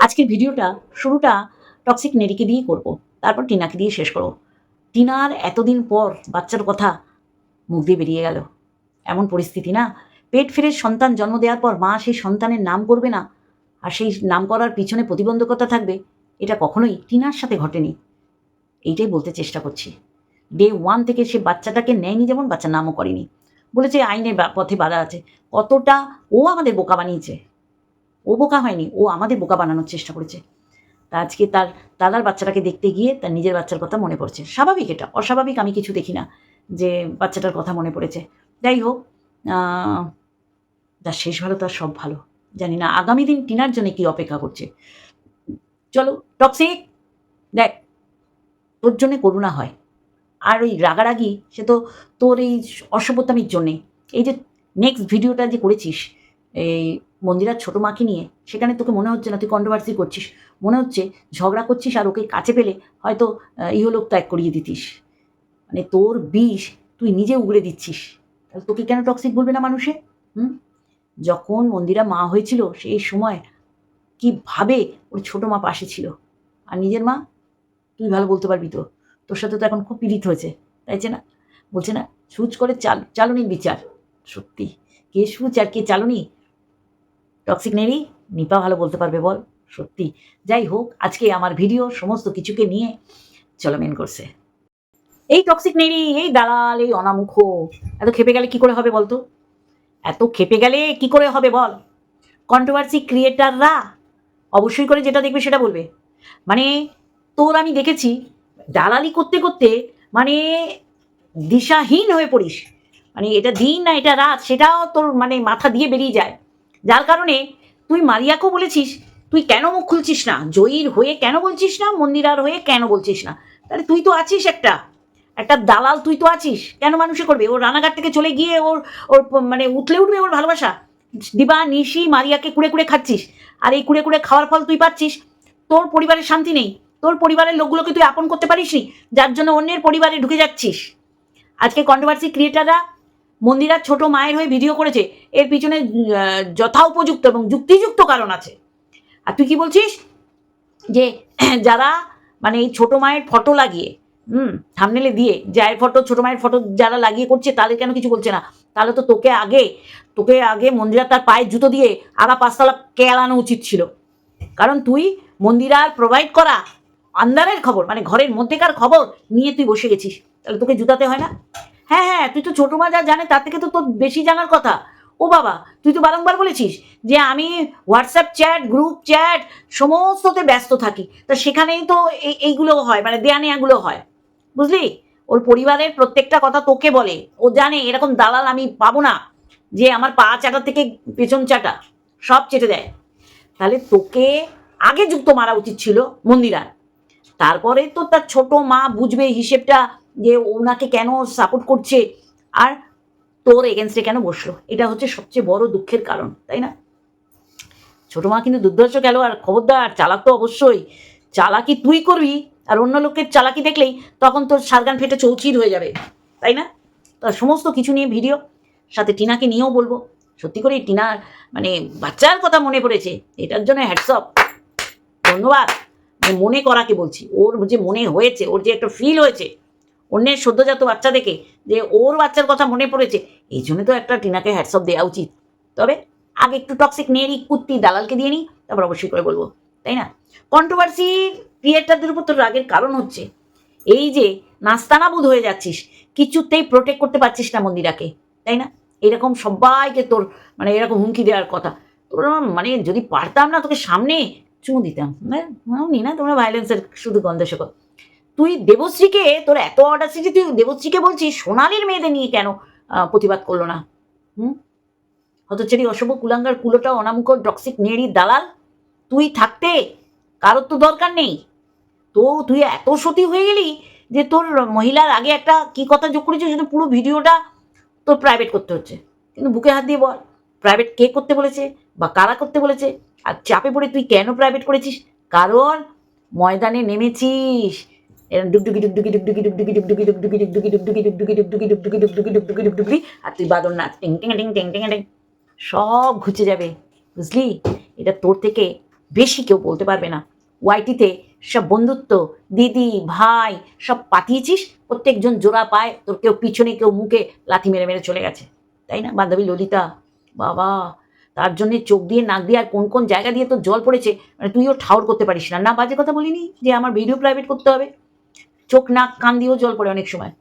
আজকের ভিডিওটা শুরুটা টক্সিক নেরিকে দিয়েই করব, তারপর টিনাকে দিয়ে শেষ করব। টিনার এতদিন পর বাচ্চার কথা মুখ দিয়ে বেরিয়ে গেল। এমন পরিস্থিতি না, পেট ফেরে সন্তান জন্ম দেওয়ার পর মা সেই সন্তানের নাম করবে না, আর সেই নাম করার পিছনে প্রতিবন্ধকতা থাকবে, এটা কখনোই টিনার সাথে ঘটেনি। এইটাই বলতে চেষ্টা করছি। ডে 1 থেকে সে বাচ্চাটাকে নেয়নি, যেমন বাচ্চার নামও করেনি, বলেছে আইনের পথে বাধা আছে। কতটা ও আমাদের বোকা বানিয়েছে। ও বোকা হয়নি, ও আমাদের বোকা বানানোর চেষ্টা করেছে। তা আজকে তার দাদার বাচ্চাটাকে দেখতে গিয়ে তার নিজের বাচ্চার কথা মনে পড়ছে। স্বাভাবিক, এটা অস্বাভাবিক আমি কিছু দেখি না যে বাচ্চাটার কথা মনে পড়েছে। যাই হোক, যার শেষ ভালো তার সব ভালো। জানি না আগামী দিন টিনার জন্য কি অপেক্ষা করছে। চলো টক্সিক, দেখ তোর জন্যে করুণা হয়, আর ওই রাগারাগি সে তো তোর এই অসভ্যতামির জন্যে। এই যে নেক্সট ভিডিওটা যে করেছিস এই মন্দিরার ছোটো মাকে নিয়ে, সেখানে তোকে মনে হচ্ছে না তুই কন্ট্রোভার্সি করছিস, মনে হচ্ছে ঝগড়া করছিস আর ওকে কাছে পেলে হয়তো ইহলোক ত্যাগ করিয়ে দিতিস। মানে তোর বিষ তুই নিজে উগড়ে দিচ্ছিস। তাহলে তোকে কেন টক্সিক বলবে না মানুষে? যখন মন্দিরা মা হয়েছিল সেই সময় কীভাবে ওর ছোটো মা পাশে ছিল, আর নিজের মা তুই ভালো বলতে পারবি তো, তোর সাথে তো এখন খুব পীড়িত হয়েছে, তাইছে না? বলছে না সুচ করে চালনির বিচার। সত্যি কে সুচ আর কে চালনি? টক্সিক নেরি নিপা ভালো বলতে পারবে বল। সত্যি। যাই হোক, আজকে আমার ভিডিও সমস্ত কিছুকে নিয়ে চলো মেন করছে। এই টক্সিক নেরি, এই দালাল, এই অনামুখ এত খেপে গেলে কি করে হবে বলতো? এত খেপে গেলে কি করে হবে বল? কন্ট্রোভার্সি ক্রিয়েটাররা অবশ্যই করে যেটা দেখবে সেটা বলবে। মানে তোর আমি দেখেছি দালালি করতে করতে মানে দিশাহীন হয়ে পড়িস। মানে এটা দিন না এটা রাত সেটাও তোর মানে মাথা দিয়ে বেরিয়ে যায়। যার কারণে তুই মারিয়াকেও বলেছিস তুই কেন মুখ খুলছিস না, জয়ীর হয়ে কেন বলছিস না, মন্দিরার হয়ে কেন বলছিস না? তাহলে তুই তো আছিস একটা একটা দালাল, তুই তো আছিস। কেন মানুষে করবে? ওর রানাঘাট থেকে চলে গিয়ে ওর ওর মানে উঠলে উঠবে ওর ভালোবাসা। দিবা নিশি মারিয়াকে কুড়ে কুড়ে খাচ্ছিস, আর এই কুড়ে কুড়ে খাওয়ার ফল তুই পাচ্ছিস। তোর পরিবারের শান্তি নেই, তোর পরিবারের লোকগুলোকে তুই আপন করতে পারিসনি, যার জন্য অন্যের পরিবারে ঢুকে যাচ্ছিস। আজকে কন্ট্রোভার্সি ক্রিয়েটাররা মন্দিরার ছোট মায়ের হয়ে ভিডিও করেছে, এর পিছনে যথোপযুক্ত এবং যুক্তিযুক্ত কারণ আছে। আর তুই কি বলছিস যে যারা মানে এই ছোট মায়ের ফটো লাগিয়ে থাম্বনেলে দিয়ে জায়ের ফটো ছোট মায়ের ফটো যারা লাগিয়ে করছে তাদের কেন কিছু বলছে না? তাহলে তো তোকে আগে মন্দিরা তার পায়ে জুতো দিয়ে আগা পাঁচতলা কেলানো উচিত ছিল। কারণ তুই মন্দিরার প্রোভাইড করা আন্দারের খবর, মানে ঘরের মধ্যেকার খবর নিয়ে তুই বসে গেছিস। তাহলে তোকে জুতাতে হয় না? হ্যাঁ হ্যাঁ, তুই তো ছোটো মা যা জানে তার থেকে তো তোর বেশি জানার কথা। ও বাবা, তুই তো বারংবার বলেছিস যে আমি হোয়াটসঅ্যাপ চ্যাট, গ্রুপ চ্যাট সমস্ততে ব্যস্ত থাকি, তা সেখানেই তো এইগুলো হয়, মানে দেয়া নেয়াগুলো হয়, বুঝলি? ওর পরিবারের প্রত্যেকটা কথা তোকে বলে, ও জানে এরকম দালাল আমি পাবো না যে আমার পা চাটা থেকে পেছন চাটা সব চেটে দেয়। তাহলে তোকে আগে যুক্ত মারা উচিত ছিল মন্দিরার, তারপরে তো তার ছোট মা বুঝবে হিসেবটা যে ওনাকে কেন সাপোর্ট করছে আর তোর এগেনস্টে কেন বসলো। এটা হচ্ছে সবচেয়ে বড় দুঃখের কারণ, তাই না? ছোট মা কিন্তু দুর্ধর্ষ গেল, আর খবরদার চালাক তো অবশ্যই চালাকি তুই করবি, আর অন্য লোকের চালাকি দেখলেই তখন তোর সারগান ফেটে চৌচির হয়ে যাবে, তাই না? তো সমস্ত কিছু নিয়ে ভিডিও, সাথে টিনাকে নিয়েও বলবো। সত্যি করে টিনার মানে বাচ্চার কথা মনে পড়েছে, এটার জন্য হ্যাটসঅপ, ধন্যবাদ। মনে করাকে বলছি, ওর যে মনে হয়েছে, ওর যে একটা ফিল হয়েছে অন্যের সদ্যজাত বাচ্চা দেখে, যে ওর বাচ্চার কথা মনে পড়েছে, এই জন্য তো একটা টিনাকে হ্যাটসঅপ দেওয়া উচিত। তবে আগে একটু টক্সিক নেরি কুত্তি দালালকে দিয়ে নিই, তারপর অবশ্যই করে বলবো, তাই না? কন্ট্রোভার্সি ক্রিয়েটারদের উপর তোর রাগের কারণ হচ্ছে এই যে নাস্তানাবুদ হয়ে যাচ্ছিস, কিছুতেই প্রোটেক্ট করতে পারছিস না মন্দিরাকে, তাই না? এরকম সবাইকে তোর মানে এরকম হুমকি দেওয়ার কথা। তোর মানে যদি পারতাম না তোকে সামনে চুমু দিতাম, নি না তোমরা ভায়োলেন্সের শুধু গন্ধে শেখো। তুই দেবশ্রীকে, তোর এত অডাসিটি, তুই দেবশ্রীকে বলছিস সোনালির মেয়েদের নিয়ে কেন প্রতিবাদ করলো না? হতচ্ছাড়ি অসভ্য কুলাঙ্গার কুলোটা অনামুখ টক্সিক নেড়ি দালাল তুই থাকতে কারোর তো দরকার নেই। তো তুই এত সতী হয়ে গেলি যে তোর মহিলার আগে একটা কি কথা যোগ করেছিস, সেটা পুরো ভিডিওটা তোর প্রাইভেট করতে হচ্ছে। কিন্তু বুকে হাত দিয়ে বল প্রাইভেট কে করতে বলেছে বা কারা করতে বলেছে? আর চাপে পড়ে তুই কেন প্রাইভেট করেছিস? কারণ ময়দানে নেমেছিস ডুগডুগি ডুগডুগি ডুগডুগি ডুগডুগি ডুগডুগি ডুগডুগি ডুগডুগি ডুগডুগি ডুগডুগি ডুগডুগি ডুগডুগি ডুগডুগি ডুগডুগি ডুগডুগি, আর তুই বাদর নাচ টিং টিং টিং টিং টিং টিং, সব ঘুচে যাবে, বুঝলি? এটা তোর থেকে বেশি কেউ বলতে পারবে না। ওয়াইটিতে সব বন্ধুত্ব, দিদি ভাই সব পাতিয়েছিস, প্রত্যেকজন জোড়া পায়, তোর কেউ পিছনে কেউ মুখে লাথি মেরে মেরে চলে গেছে, তাই না? বান্ধবী ললিতা, বাবা, তার জন্যে চোখ দিয়ে নাক দিয়ে আর কোন কোন জায়গা দিয়ে তোর জল পড়েছে, মানে তুইও ঠাউর করতে পারিস না। না বাজে কথা বলিনি যে আমার ভিডিও প্রাইভেট করতে হবে? চোখ নাক কান দিয়েও জল পড়ে অনেক সময়,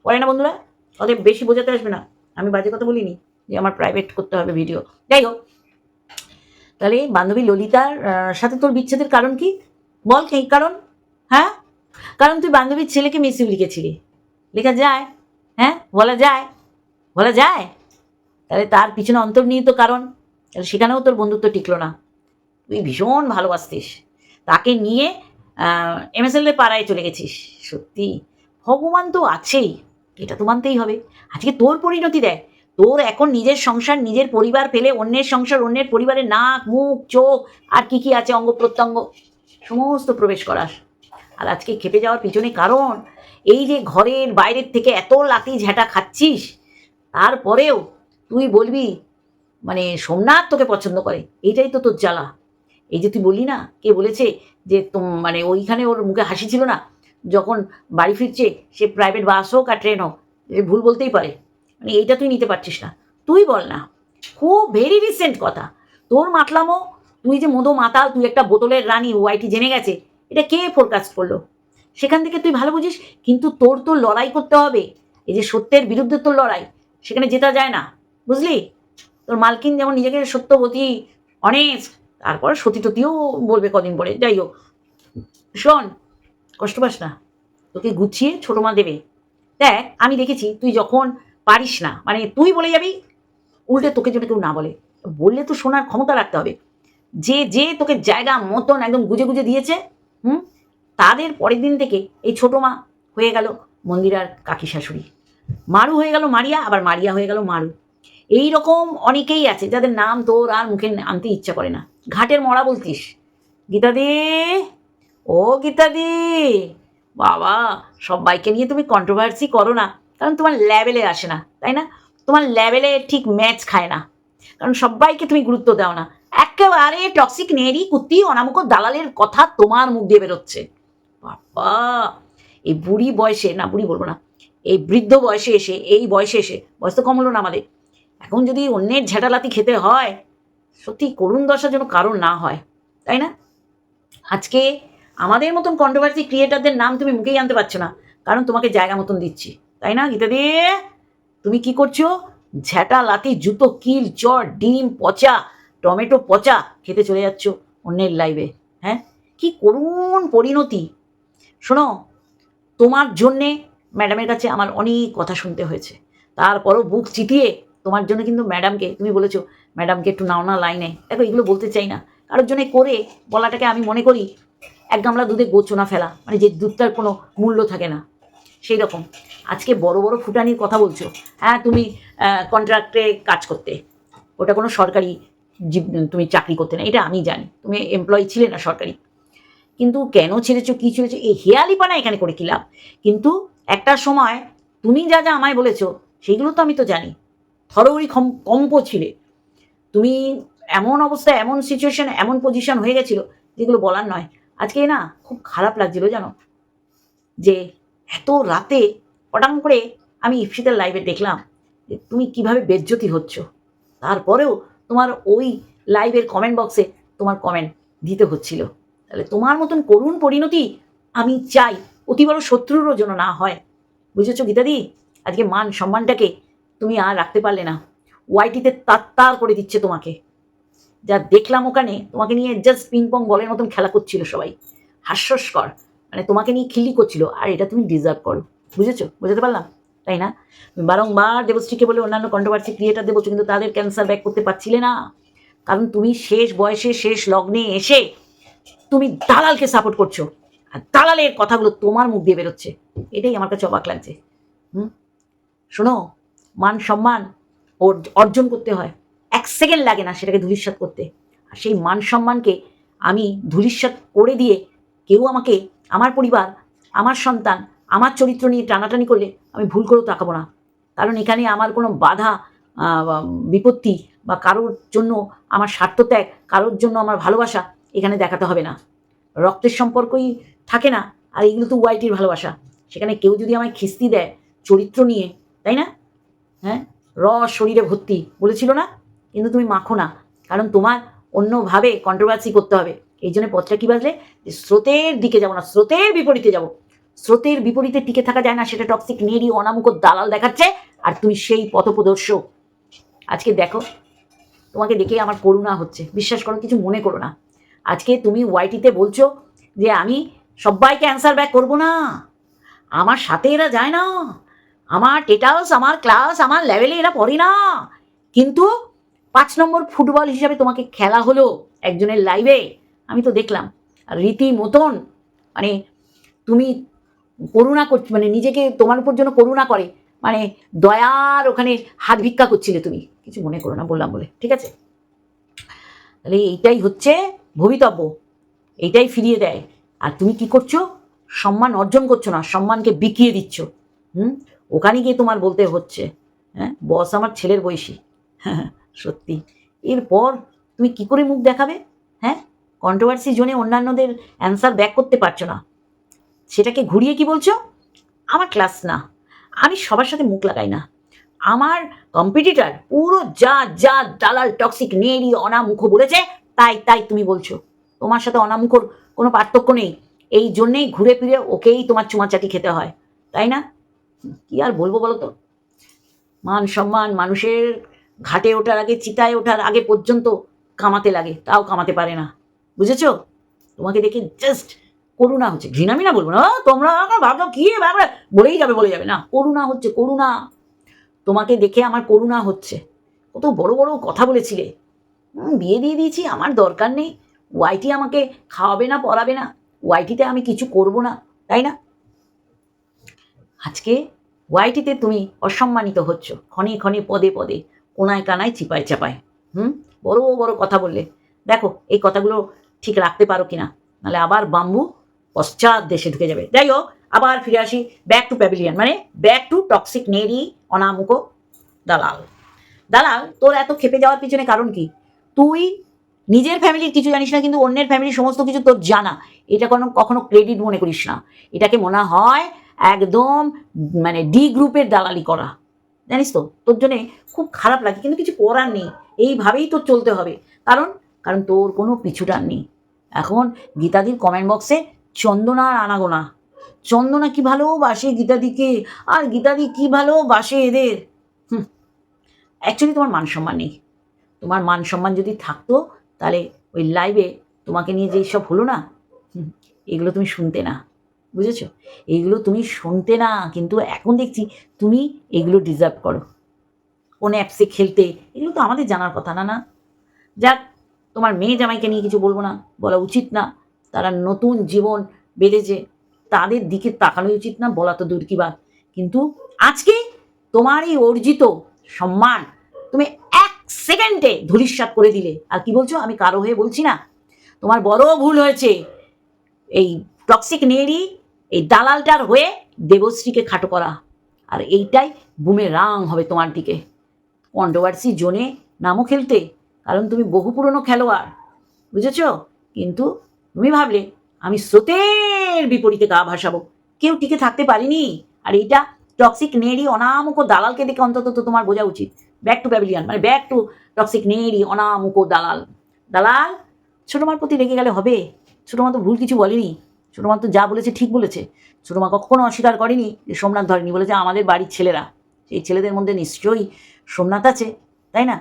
পড়ে না বন্ধুরা? ওদের বেশি বোঝাতে আসবে না, আমি বাজে কথা বলিনি যে আমার প্রাইভেট করতে হবে ভিডিও। যাই হোক, তাহলে বান্ধবী ললিতার সাথে তোর বিচ্ছেদের কারণ কি? বল কি কারণ? হ্যাঁ, কারণ তুই বান্ধবীর ছেলেকে মিস ইউ লিখেছিলি। লেখা যায়? হ্যাঁ, বলা যায়? বলা যায়? তাহলে তার পিছনে অন্তর্নিহিত কারণ, তাহলে সেখানেও তোর বন্ধুত্ব টিকলো না। তুই ভীষণ ভালোবাসতিস, তাকে নিয়ে এমএসএল এর পাড়ায় চলে গেছিস। সত্যি ভগবান তো আছেই, এটা তো মানতেই হবে। আজকে তোর পরিণতি দেয়, তোর এখন নিজের সংসার, নিজের পরিবার ফেলে অন্যের সংসার, অন্যের পরিবারের নাক মুখ চোখ আর কি কি আছে অঙ্গ প্রত্যঙ্গ সমস্ত প্রবেশ করাস। আর আজকে খেপে যাওয়ার পিছনে কারণ এই যে ঘরের বাইরের থেকে এত লাথি ঝ্যাঁটা খাচ্ছিস, তারপরেও তুই বলবি মানে সোমনাথ তোকে পছন্দ করে, এইটাই তো তোর জ্বালা। এই যে তুই বললি না, কে বলেছে যে মানে ওইখানে ওর মুখে হাসি ছিল না যখন বাড়ি ফিরছে, সে প্রাইভেট বাস হোক আর ট্রেন হোক, ভুল বলতেই পারে, মানে এইটা তুই নিতে পারছিস না। তুই বল না, খুব ভেরি রিসেন্ট কথা তোর মাতলামো। তুই যে মধু মাতাল, তুই একটা বোতলের রানী, ওয়াইটি জেনে গেছে, এটা কে ফোরকাস্ট করলো? সেখান থেকে তুই ভালো বুঝিস, কিন্তু তোর তো লড়াই করতে হবে। এই যে সত্যের বিরুদ্ধে তোর লড়াই, সেখানে জেতা যায় না, বুঝলি? তোর মালকিন যেমন নিজেকে সত্যবতী, অনেস্ট, তারপর সতী টতীও বলবে কদিন পরে। যাই হোক, শোন, কষ্ট পাস না, তোকে গুছিয়ে ছোটো মা দেবে। দেখ, আমি দেখেছি তুই যখন পারিস না, মানে তুই বলে যাবি, উল্টে তোকে যেন কেউ না বলে, বললে তো শোনার ক্ষমতা রাখতে হবে। যে যে তোকে জায়গা মতন একদম গুজে গুজে দিয়েছে, তাদের পরের দিন থেকে এই ছোটো মা হয়ে গেল মন্দিরার কাকি শাশুড়ি, মারু হয়ে গেল মারিয়া, আবার মারিয়া হয়ে গেল মারু। এই রকম অনেকেই আছে যাদের নাম তোর আর মুখে আনতে ইচ্ছা করে না। ঘাটের মরা বলতিস। গীতাদি, ও গীতাদি, বাবা, সবাইকে নিয়ে তুমি কন্ট্রোভার্সি করো না, কারণ তোমার লেভেলে আসে না, তাই না? তোমার লেভেলে ঠিক ম্যাচ খায় না, কারণ সবাইকে তুমি গুরুত্ব দাও না। একেবারে টক্সিক নেড়ি কুত্তি অনামুখ দালালের কথা তোমার মুখ দিয়ে বেরোচ্ছে। বাবা, এই বুড়ি বয়সে, না বুড়ি বলবো না, এই বৃদ্ধ বয়সে এসে, এই বয়সে এসে, বয়স তো কম হলো না আমাদের, এখন যদি অন্যের ঝেঁটালাতি খেতে হয়, সত্যি করুণ দশার জন্য কারণ না হয়, তাই না? আজকে আমাদের মতন কন্ট্রোভার্সি ক্রিয়েটারদের নাম তুমি মুখেই আনতে পারছো না, কারণ তোমাকে জায়গা মতন দিচ্ছি, তাই না? গীতাদি, তুমি কি করছো? ঝ্যাটা লাতি জুতো কিল চর ডিম পচা টমেটো পচা খেতে চলে যাচ্ছ অন্যের লাইভে। হ্যাঁ, কি করুণ পরিণতি। শোনো, তোমার জন্যে ম্যাডামের কাছে আমার অনেক কথা শুনতে হয়েছে, তারপরও বুক চিতিয়ে তোমার জন্য কিন্তু ম্যাডামকে, তুমি বলেছো ম্যাডামকে একটু নাও না লাইনে, দেখো এগুলো বলতে চাই না, কারোর জন্য করে বলাটাকে আমি মনে করি এক গামলা দুধে গোচনা ফেলা, মানে যে দুধটার কোনো মূল্য থাকে না, সেই রকম। আজকে বড় বড় ফুটানির কথা বলছো। হ্যাঁ, তুমি কন্ট্রাক্টে কাজ করতে, ওটা কোনো সরকারি তুমি চাকরি করতে না, এটা আমি জানি, তুমি এমপ্লয়ি ছিলে না সরকারি, কিন্তু কেন ছেড়েছো, কী ছেড়েছো, এই হেয়ালিপানা এখানে করে কী লাভ? কিন্তু একটা সময় তুমি যা যা আমায় বলেছো সেইগুলো তো আমি তো জানি, থরোরি কম্প ছিলে তুমি, এমন অবস্থা, এমন সিচুয়েশন, এমন পজিশন হয়ে গেছিলো যেগুলো বলার নয়। আজকে না খুব খারাপ লাগছিল জানো, যে এত রাতে পটাং করে আমি ইপসিতার লাইভে দেখলাম যে তুমি কিভাবে বেজ্জতি হচ্ছ, তারপরেও তোমার ওই লাইভের কমেন্ট বক্সে তোমার কমেন্ট দিতে হচ্ছিল। তাহলে তোমার মতন করুণ পরিণতি আমি চাই অতি বড় শত্রুরও যেন না হয়, বুঝেছো গীতাদি? আজকে মান সম্মানটাকে তুমি আর রাখতে পারলে না, ওয়াইটিতে তার করে দিচ্ছে তোমাকে। যা দেখলাম ওখানে, তোমাকে নিয়ে জাস্ট পিংপং বলের মতন খেলা করছিল সবাই, হাস্যস্কর, মানে তোমাকে নিয়ে খিল্লি করছিল, আর এটা তুমি ডিজার্ভ করো, বুঝেছো? বুঝাতে পারলাম, তাই না? তুমি বারংবার দেবশ্রীকে বলে অন্যান্য কন্ট্রোভার্সি ক্রিয়েটারদের বলছো, কিন্তু তাদের ক্যান্সার ব্যাক করতে পারছিলে না, কারণ তুমি শেষ বয়সে শেষ লগ্নে এসে তুমি দালালকে সাপোর্ট করছো, আর দালালের কথাগুলো তোমার মুখ দিয়ে বেরোচ্ছে, এটাই আমার কাছে অবাক লাগছে। শোনো, মান সম্মান অর্জন করতে হয়, 1 সেকেন্ড লাগে না সেটাকে ধূলিসাৎ করতে, আর সেই মান সম্মানকে আমি ধূলিসাৎ করে দিয়ে কেউ আমাকে, আমার পরিবার, আমার সন্তান, আমার চরিত্র নিয়ে টানাটানি করলে আমি ভুল করেও তাকাবো না, কারণ এখানে আমার কোনো বাধা বিপত্তি বা কারোর জন্য আমার স্বার্থত্যাগ, কারোর জন্য আমার ভালোবাসা, এখানে দেখাতে হবে না। রক্তের সম্পর্কই থাকে না, আর এগুলো তো ওয়াইটির ভালোবাসা। সেখানে কেউ যদি আমায় খিস্তি দেয় চরিত্র নিয়ে, তাই না? হ্যাঁ, শরীরে ভর্তি বলেছিল না? কিন্তু তুমি মাখো না, কারণ তোমার অন্যভাবে কন্ট্রোভার্সি করতে হবে। এই জন্য পথটা কী বাজলে, যে স্রোতের দিকে যাবো না, স্রোতের বিপরীতে যাব। স্রোতের বিপরীতে টিকে থাকা যায় না, সেটা টক্সিক নেড়ি অনামুখ দালাল দেখাচ্ছে, আর তুমি সেই পথপ্রদর্শক। আজকে দেখো, তোমাকে দেখে আমার করুণা হচ্ছে, বিশ্বাস করো, কিছু মনে করো না। আজকে তুমি ওয়াইটিতে বলছো যে আমি সবাইকে অ্যান্সার ব্যাক করবো না, আমার সাথে এরা যায় না, আমার টেটাস, আমার ক্লাস, আমার লেভেলে এরা পড়ে না, কিন্তু 5 নম্বর ফুটবল হিসাবে তোমাকে খেলা হলো একজনের লাইভে, আমি তো দেখলাম। আর রীতিমতন মানে তুমি করুণা করছো, মানে নিজেকে তোমার উপর জন্য করুণা করে, মানে দয়ার ওখানে হাত ভিক্ষা করছিলে তুমি। কিছু মনে করো না বললাম বলে, ঠিক আছে? তাহলে এইটাই হচ্ছে ভবিতব্য, এইটাই ফিরিয়ে দেয়। আর তুমি কি করছো? সম্মান অর্জন করছো না, সম্মানকে বিকিয়ে দিচ্ছ। ওখানে গিয়ে তোমার বলতে হচ্ছে, হ্যাঁ বস আমার ছেলের বয়সী। সত্যি, এরপর তুমি কি করে মুখ দেখাবে? হ্যাঁ, কন্ট্রোভার্সি জোনে অন্যান্যদের অ্যান্সার ব্যাক করতে পারছো না, সেটাকে ঘুরিয়ে কি বলছো? আমার ক্লাস না, আমি সবার সাথে মুখ লাগাই না, আমার কম্পিটিটার পুরো যা যা দালাল টক্সিক নেড়ি অনামুখ বলেছে তাই তাই তুমি বলছো। তোমার সাথে অনামুখর কোনো পার্থক্য নেই, এই জন্যেই ঘুরে ফিরে ওকেই তোমার চুমাচাটি খেতে হয়, তাই না? কি আর বলবো বলো তো? মান সম্মান মানুষের ঘাটে ওঠার আগে, চিতায় ওঠার আগে পর্যন্ত কামাতে লাগে, তাও কামাতে পারে না, বুঝেছো? তোমাকে দেখে জাস্ট করুণা হচ্ছে, ঘৃণামিনা বলবো না, তোমরা ভাবো কি ভাববে, বলে যাবে না, করুণা হচ্ছে, করুণা। তোমাকে দেখে আমার করুণা হচ্ছে। কত বড় বড় কথা বলেছিলে, বিয়ে দিয়ে দিয়েছি, আমার দরকার নেই, ওয়াইটি আমাকে খাওয়াবে না, পড়াবে না, ওয়াইটিতে আমি কিছু করব না, তাই না? আজকে ওয়াইটিতে তুমি অসম্মানিত হচ্ছ, ক্ষণে ক্ষণে পদে পদে, কোনায় কানায় চিপায় চাপায়। বড় বড় কথা বললে, দেখো এই কথাগুলো ঠিক রাখতে পারো কিনা, নাহলে আবার বাম্বু পশ্চাৎ দেশে ঢুকে যাবে। যাই হোক, আবার ফিরে আসি ব্যাক টু প্যাভিলিয়ন, মানে ব্যাক টু টক্সিক নেড়ি অনামুখ দালাল। দালাল, তোর এত খেপে যাওয়ার পিছনে কারণ কি? তুই নিজের ফ্যামিলির কিছু জানিস না, কিন্তু অন্যের ফ্যামিলির সমস্ত কিছু তোর জানা। এটা কখনো ক্রেডিট মনে করিস না, এটাকে মনে হয় একদম মানে ডি গ্রুপের দালালি করা, জানিস তো? তোর জন্যে খুব খারাপ লাগে, কিন্তু কিছু করার নেই, এইভাবেই তোর চলতে হবে। কারণ কারণ তোর কোনো পিছুটান নেই। এখন গীতাদির কমেন্ট বক্সে চন্দনার আনাগোনা, চন্দনা কি ভালোবাসে গীতাদিকে, আর গীতাদি কি ভালোবাসে এদের। অ্যাকচুয়ালি তোমার মান সম্মান নেই। তোমার মান সম্মান যদি থাকতো, তাহলে ওই লাইভে তোমাকে নিয়ে যেই সব হলো না, এগুলো তুমি শুনতে না, বুঝেছো? এইগুলো তুমি শুনতে না, কিন্তু এখন দেখছি তুমি এগুলো ডিজার্ভ করো। কোন অ্যাপসে খেলতে, এগুলো তো আমাদের জানার কথা না। না, যাক, তোমার মেয়ে জামাইকে নিয়ে কিছু বলবো না, বলা উচিত না, তারা নতুন জীবন বেঁধেছে, তাদের দিকে তাকানোই উচিত না, বলা তো দূর কি বাত। কিন্তু আজকে তোমার এই অর্জিত সম্মান তুমি 1 সেকেন্ডে ধূলিসাৎ করে দিলে। আর কি বলছো? আমি কারো হয়ে বলছি না, তোমার বড় ভুল হয়েছে। এই টক্সিক নেড়ি এই দালালটার হয়ে দেবশ্রীকে খাটো করা, আর এইটাই বুমেরাং হবে তোমার দিকে। কন্ট্রোভার্সি জোনে নামও খেলতে, কারণ তুমি বহু পুরনো খেলোয়াড়, বুঝেছ? কিন্তু তুমি ভাবলে আমি স্রোতের বিপরীতে গা ভাসাবো, কেউ টিকে থাকতে পারিনি। আর এইটা টক্সিক নেড়ি অনামুখ দালালকে দেখে অন্তত তো তোমার বোঝা উচিত। ব্যাক টু প্যাভিলিয়ন, মানে ব্যাক টু টক্সিক নেড়ি অনামুখ দালাল। দালাল ছোটো মার প্রতি রেগে গেলে হবে? ছোটো মা তো ভুল কিছু বলেনি, ছোটো মা তো যা বলেছে ঠিক বলেছে। ছোটো মা কখনো অস্বীকার করেনি যে সোমনাথ ধরেনি, বলেছে আমাদের বাড়ির ছেলেরা, সেই ছেলেদের মধ্যে নিশ্চয়ই সোমনাথ আছে, তাই না?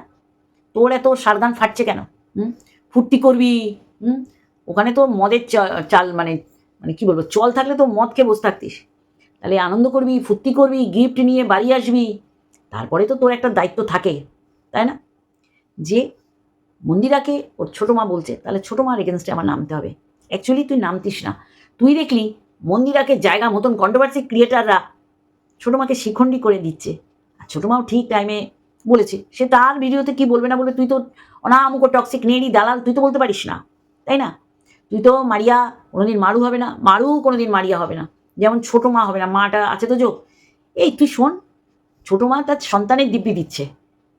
তোর এত সারগান ফাটছে কেন? ফুর্তি করবি, ওখানে তো মদের চাল মানে মানে কী বলবো, চল থাকলে তো মদ খেয়ে বসে থাকতিস। তাহলে আনন্দ করবি, ফুর্তি করবি, গিফট নিয়ে বাড়ি আসবি, তারপরে তো তোর একটা দায়িত্ব থাকে, তাই না? যে মন্দিরাকে ওর ছোটো মা বলছে, তাহলে ছোটো মার এগেনস্টে আমার নামতে হবে। অ্যাকচুয়ালি তুই নামতিস না, তুই দেখলি মন্দিরাকে জায়গা মতন কন্ট্রোভার্সি ক্রিয়েটাররা ছোটো মাকে শিখণ্ডী করে দিচ্ছে। আর ছোটো মাও ঠিক টাইমে বলেছে, সে তার ভিডিওতে কি বলবে না বলবে, তুই তো অনামুখ টক্সিক নেড়ি দালাল, তুই তো বলতে পারিস না, তাই না? তুই তো মারিয়া কোনোদিন মারু হবে না, মারু কোনোদিন মারিয়া হবে না, যেমন ছোটো মা হবে না, মাটা আছে তো যোগ। এই তুই শোন, ছোটো মা তার সন্তানের দিব্যি দিচ্ছে,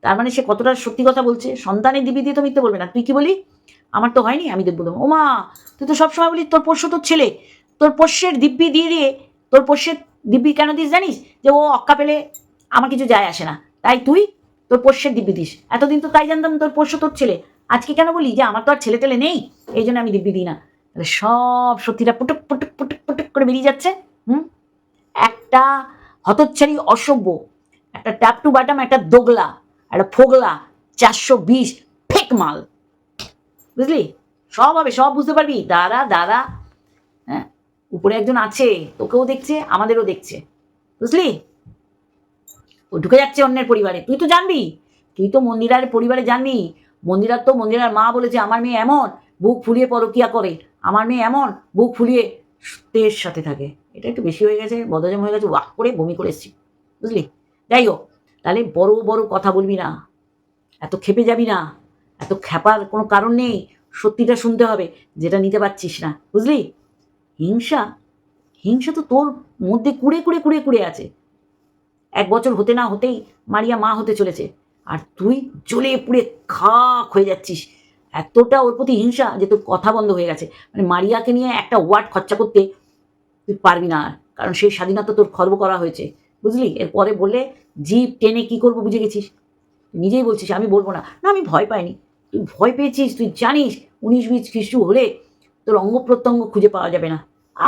তার মানে সে কতটা সত্যি কথা বলছে। সন্তানের দিব্যি দিয়ে তো মিথ্যে বলবে না। তুই কি বলি, আমার তো হয়নি, আমি দেখবো। ও মা, তুই তো সবসময় বলি তোর পোষ্য তোর ছেলে, তোর পোষ্যের দিব্যি দিয়ে দিয়ে, তোর পোষ্যের দিব্যি কেন দিস জানিস? যে ও অক্কা পেলে আমার কিছু যায় আসে না, তাই তুই তোর পোষ্যের দিব্যি দিস। এতদিন তো তাই জানতাম তোর পোষ্য তোর ছেলে, আজকে কেন বলি যে আমার তো আর ছেলে টেলে নেই, এই জন্য আমি দিব্যি দিই না। তাহলে সব সত্যিটা পুটুক পুটুক পুটুক পুটুক করে বেরিয়ে যাচ্ছে। একটা হতচ্ছাড়ি অসভ্য, একটা ট্যাপ টু বাটাম, একটা দোগলা, একটা ফোগলা, 420 ফেক মাল, বুঝলি? সব হবে, সব বুঝতে পারবি। দাঁড়া দাঁড়া, হ্যাঁ, উপরে একজন আছে, তোকেও দেখছে আমাদেরও দেখছে, বুঝলি? ও ঢুকে যাচ্ছে অন্যের পরিবারে, তুই তো জানবি, তুই তো মন্দিরার পরিবারে জানবি। মন্দিরার মা বলেছে আমার মেয়ে এমন বুক ফুলিয়ে পরকিয়া করে, আমার মেয়ে এমন বুক ফুলিয়ে তের সাথে থাকে। এটা একটু বেশি হয়ে গেছে, বদহজম হয়ে গেছে, ওয়াক করে বমি করে এসছি, বুঝলি? যাই হোক, তাহলে বড় বড় কথা বলবি না, এত খেপে যাবি না, এত খেপার কোনো কারণ নেই। সত্যিটা শুনতে হবে, যেটা নিতে পারছিস না, বুঝলি? হিংসা, হিংসা তো তোর মধ্যে কুড়ে কুড়ে কুড়ে কুড়ে আছে। 1 বছর হতে না হতেই মারিয়া মা হতে চলেছে, আর তুই জ্বলে পুড়ে খাক হয়ে যাচ্ছিস। এতটা ওর প্রতি হিংসা যে তোর কথা বন্ধ হয়ে গেছে। মানে মারিয়াকে নিয়ে একটা ওয়ার্ড খরচা করতে তুই পারবি না, কারণ সেই স্বাধীনতা তোর খর্ব করা হয়েছে, বুঝলি? এরপরে বললে জিভ টেনে কি করবো বুঝে গেছিস, নিজেই বলছিস আমি বলবো না। না, আমি ভয় পাইনি, তুই ভয় পেয়েছিস। তুই জানিস 19-20 খ্রিস্টু হলে তোর অঙ্গ প্রত্যঙ্গ খুঁজে পাওয়া যাবে না।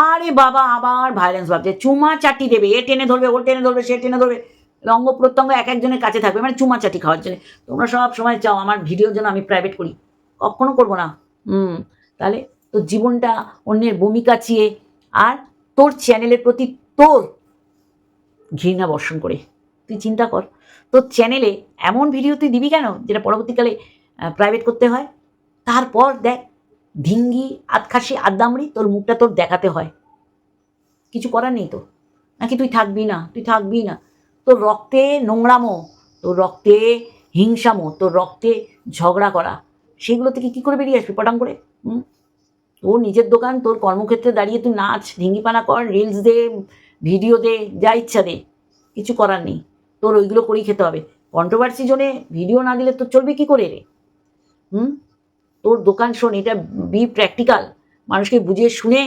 আরে বাবা, আবার ভায়োলেন্স ভাবছে, চুমা চাটি দেবে, এ টেনে ধরবে, ও টেনে ধরবে, সে টেনে ধরবে, অঙ্গ প্রত্যঙ্গ এক একজনের কাছে থাকবে, মানে চুমা চাটি খাওয়ার জন্য। তোমরা সব সময় চাও আমার ভিডিওর জন্য আমি প্রাইভেট করি, কখনো করবো না। তাহলে তোর জীবনটা অন্যের বমি কাচিয়ে আর তোর চ্যানেলের প্রতি তোর ঘৃণা বর্ষণ করে, তুই চিন্তা কর তোর চ্যানেলে এমন ভিডিও তুই দিবি কেন যেটা পরবর্তীকালে প্রাইভেট করতে হয়। তারপর দেখ, ঢিঙ্গি আতখাসি আদ্দামড়ি তোর মুখটা তোর দেখাতে হয়, কিছু করার নেই তো। নাকি তুই থাকবি না? তুই থাকবি না। তোর রক্তে নোংরামো, তোর রক্তে হিংসামো, তোর রক্তে ঝগড়া করা, সেগুলো থেকে কী করে বেরিয়ে আসবি পটাং করে? তোর নিজের দোকান, তোর কর্মক্ষেত্রে দাঁড়িয়ে তুই নাচ, ঢিঙ্গিপানা কর, রিলস দে, ভিডিও দে, যা ইচ্ছা দে, কিছু করার নেই। তোর ওইগুলো করেই খেতে হবে। কন্ট্রোভার্সি জোনে ভিডিও না দিলে তোর চলবে কী করে রে? তোর দোকান শোন, এটা বি প্র্যাকটিক্যাল, মানুষকে বুঝিয়ে শুনে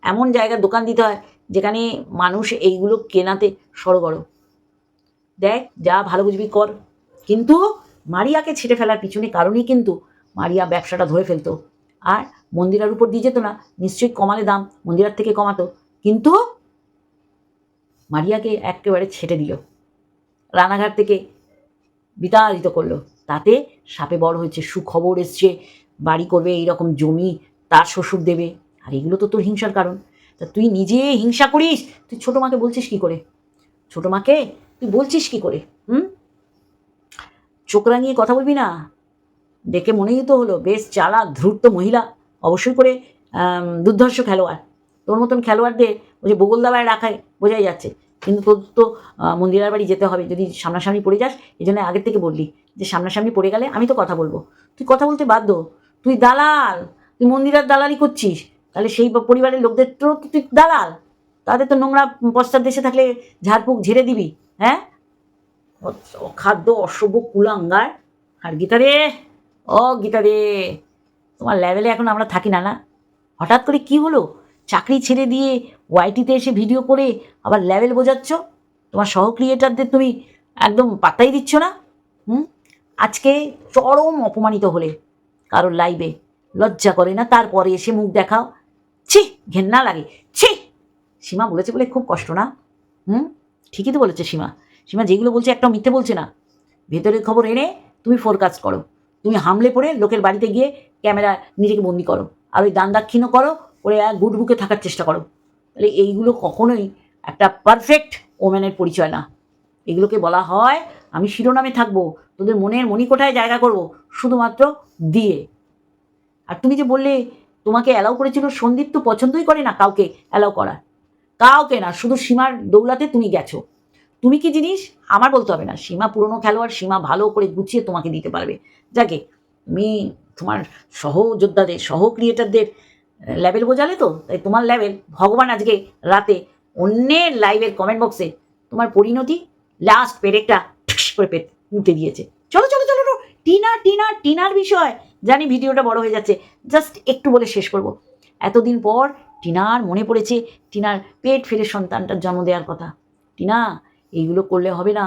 এমন জায়গার দোকান দিতে হয় যেখানে মানুষ এইগুলো কেনাতে সড়গড়। দেখ, যা ভালো বুঝবি কর, কিন্তু মারিয়াকে ছেড়ে ফেলার পিছনে কারণেই কিন্তু মারিয়া ব্যবসাটা ধরে ফেলতো, আর মন্দিরার উপর দিয়ে যেত না, নিশ্চয়ই কমালে দাম, মন্দিরার থেকে কমাতো, কিন্তু মারিয়াকে একেবারে ছেটে দিল, রানাঘাট থেকে বিতাড়িত করলো। তাতে সাপে বড় হয়েছে, সুখবর এসছে, বাড়ি করবে, এইরকম জমি তার শ্বশুর দেবে, আর এগুলো তো তোর হিংসার কারণ। তা তুই নিজে হিংসা করিস, তুই ছোটো মাকে বলছিস কি করে? ছোটো মাকে তুই বলছিস কি করে? চোখ রাঙিয়ে কথা বলবি না। দেখে মনেই তো হলো বেশ চালাক ধূর্ত মহিলা, অবশ্যই করে দুর্ধর্ষ খেলোয়াড়। তোর মতন খেলোয়াড়দের ওই যে বগল দাবায় রাখায় বোঝাই যাচ্ছে। কিন্তু তোর তো মন্দিরার বাড়ি যেতে হবে, যদি সামনাসামনি পড়ে যাস। এই জন্য আগের থেকে বললি যে সামনাসামনি পড়ে গেলে আমি তো কথা বলবো। তুই কথা বলতে বাধ্য, তুই দালাল, তুই মন্দিরার দালালি করছিস। তাহলে সেই পরিবারের লোকদের তো তুই দালাল, তাদের তো নোংরা পশ্চাৎ দেশে থাকলে ঝাড়ফুঁক ঝেড়ে দিবি। হ্যাঁ, অখাদ্য অসভ্য কুলাঙ্গার। আর গীতা রে, ও গীতা রে, তোমার লেভেলে এখন আমরা থাকি না। না, হঠাৎ করে কি হলো? চাকরি ছেড়ে দিয়ে ওয়াইটিতে এসে ভিডিও করে আবার লেভেল বোঝাচ্ছ? তোমার সহ ক্রিয়েটারদের তুমি একদম পাত্তাই দিচ্ছ না। আজকে চরম অপমানিত হলে কারোর লাইভে, লজ্জা করে না? তারপরে এসে মুখ দেখাও, ছি, ঘেন্না লাগে, ছি। সীমা বলেছে বলে খুব কষ্ট না? ঠিকই তো বলেছে সীমা। সীমা যেগুলো বলছে একটাও মিথ্যে বলছে না। ভেতরের খবর এনে তুমি ফোরকাস্ট করো, তুমি হামলে পড়ে লোকের বাড়িতে গিয়ে ক্যামেরা নিজেকে বন্দি করো, আর ওই দান দাক্ষিণ্য করো, করে গুড বুকে থাকার চেষ্টা করো। তাহলে এইগুলো কখনোই একটা পারফেক্ট ওম্যানের পরিচয় না। এগুলোকে বলা হয় আমি শিরোনামে থাকবো, তোদের মনের মণিকোঠায় জায়গা করব, শুধুমাত্র দিয়ে। আর তুমি যে বললে তোমাকে অ্যালাউ করেছিল, সন্দীপ তো পছন্দই করে না কাউকে অ্যালাউ করা, কাউকে না, শুধু সীমার দৌলাতে তুমি গেছো। তুমি কি জিনিস আমার বলতে হবে না, সীমা পুরনো খেলোয়াড়, সীমা ভালো করে গুছিয়ে তোমাকে দিতে পারবে। যাকে তুমি তোমার সহযোদ্ধাদের, সহ ক্রিয়েটারদের লেভেল বোঝালে তো, তাই তোমার লেভেল ভগবান আজকে রাতে অন্যের লাইভের কমেন্ট বক্সে তোমার পরিণতি লাস্ট পেরেকটা ঠিস করে পুঁতে দিয়েছে। চলো চলো চলো, টিনার বিষয় জানি ভিডিওটা বড় হয়ে যাচ্ছে, জাস্ট একটু বলে শেষ করব। এতদিন পর টিনার মনে পড়েছে টিনার পেট ফেলে সন্তানটার জন্ম দেওয়ার কথা। টিনা, এইগুলো করলে হবে না।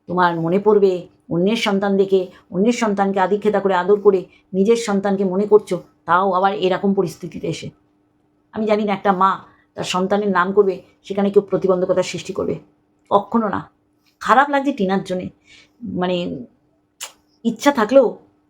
তোমার মনে পড়বে অন্যের সন্তান দেখে, অন্যের সন্তানকে আদিক্ষেতা করে আদর করে নিজের সন্তানকে মনে করছো, তাও আবার এরকম পরিস্থিতিতে এসে। আমি জানি না একটা মা তার সন্তানের নাম করবে, সেখানে কেউ প্রতিবন্ধকতার সৃষ্টি করবে, কখনো না। খারাপ লাগছে টিনার জন্যে, মানে ইচ্ছা থাকলেও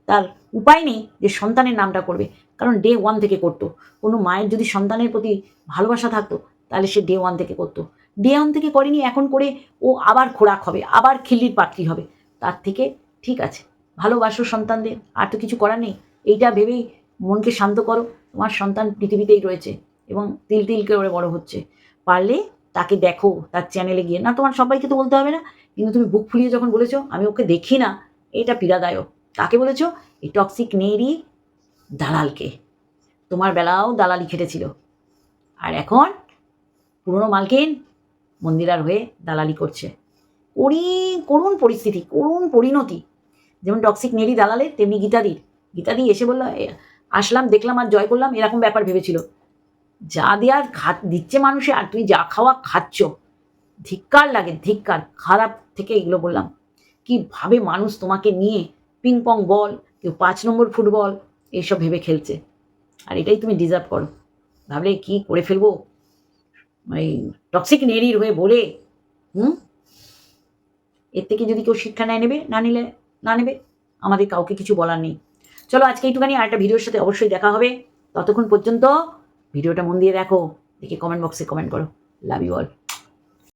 তার উপায় নেই যে সন্তানের নামটা করবে, কারণ ডে ওয়ান থেকে করতো। কোনো মায়ের যদি সন্তানের প্রতি ভালোবাসা থাকতো তাহলে সে ডে ওয়ান থেকে করতো। ডে ওয়ান থেকে করেনি, এখন করে ও আবার খোরাক হবে, আবার খিল্লির পাত্রী হবে। তার থেকে ঠিক আছে, ভালোবাসো সন্তানদের, আর তো কিছু করার নেই। এইটা ভেবেই মনকে শান্ত করো, তোমার সন্তান পৃথিবীতেই রয়েছে এবং তিল তিল করে বড় হচ্ছে। পারলে তাকে দেখো তার চ্যানেলে গিয়ে, না তোমার সবাইকে তো বলতে হবে না, কিন্তু তুমি বুক ফুলিয়ে যখন বলেছো আমি ওকে দেখি না, এটা পীড়াদায়ক। কাকে বলেছো? এই টক্সিক নেড়ি দালালকে। তোমার বেলাও দালালি খেটেছিল, আর এখন পুরনো মালকিন মন্দিরার হয়ে দালালি করছে। করুণ পরিস্থিতি, করুণ পরিণতি। যেমন টক্সিক নেড়ি দালালের, তেমনি গীতাদির। গীতাদি এসে বললো আসলাম দেখলাম আর জয় করলাম, এরকম ব্যাপার ভেবেছিল। যা দেওয়ার দিচ্ছে মানুষে, আর তুমি যা খাওয়া খাচ্ছ, ধিক্কার লাগে, ধিক্কার। খারাপ থেকে এগুলো বললাম। কিভাবে মানুষ তোমাকে নিয়ে পিং পং বল, কেউ 5 নম্বর ফুটবল এইসব ভেবে খেলছে, আর এটাই তুমি ডিজার্ভ করো। ভাবলে কি করে ফেলবো ওই টক্সিক নেড়ির হয়ে বলে। এর থেকে যদি কেউ শিক্ষা নেবে, না নিলে না নেবে, আমাদের কাউকে কিছু বলার নেই। চলো আজকে এইটুখানি, আর একটা ভিডিওর সাথে অবশ্যই দেখা হবে। ততক্ষণ পর্যন্ত ভিডিওটা মন দিয়ে দেখো, দেখে কমেন্ট বক্সে কমেন্ট করো। Love you all.